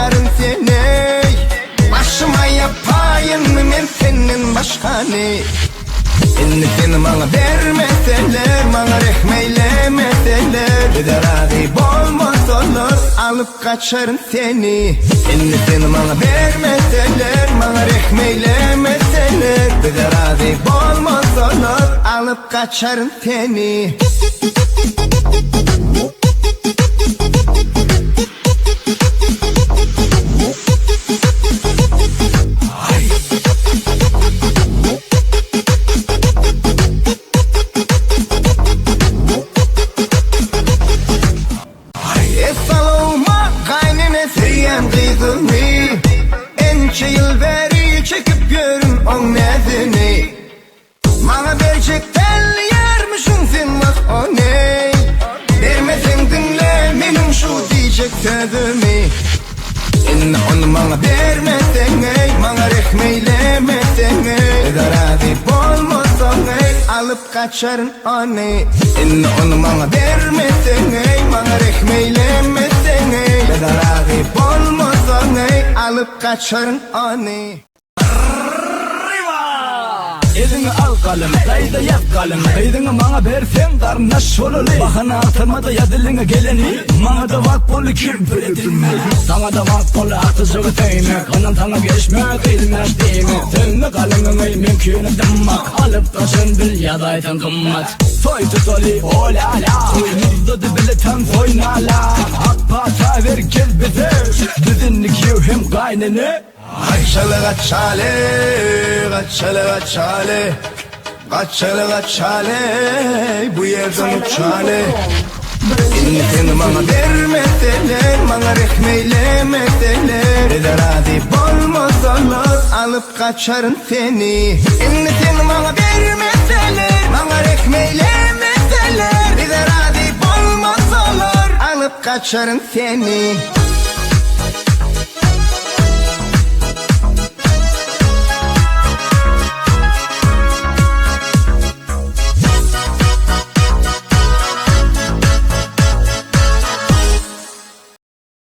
kaçarım seni. Başıma yapayım mı ben senin başka ne? Elini seni bana vermeseler, bana rehmeylemeseler, bir de razı olmaz olur, alıp kaçarım seni. Elini seni bana vermeseler, bana rehmeylemeseler, bir de razı olmaz olur, alıp kaçarım seni. Ençe yıl veri çekip görün on nezini. Bana verecek belli yermişsin sen bak o ne? Vermesen dinle benim şu diyecek sözümü. İnne onu bana vermesen ey, bana rehmeylemesen ey, razı olmasan ey, alıp kaçarın o ne? İnne onu bana vermesen ey, bana rehmeylemesen ey, razı olmasan ey, alıp kaçarın o ne? Elini al kalem, kayda yap kalem. Kaydını bana versen karnaş olulu. Bahana atırmada ya diline geleni. Bana da vak bolu kim böyle dilme. Sana da vak bolu atıcığı değme. Kanan sana geçmek bilmez değil mi? Seninle kalemimi mümkünü demek. Alıp taşın bil ya da eten kımmat. Soy tutoli olala, soyumuzda dibeleten soynala. Akbata ver gel bize, düzinlik yiyor hem kaynını. Kaçalı kaçale, kaçalı kaçale, kaçalı kaçale, bu yerden uçale. İnni seni bana vermeseler, bana rehmeylemeseler, bir de razı olmasalar, alıp kaçarım seni. İnni seni bana vermeseler, bana rehmeylemeseler, bir de razı olmasalar, alıp kaçarım seni.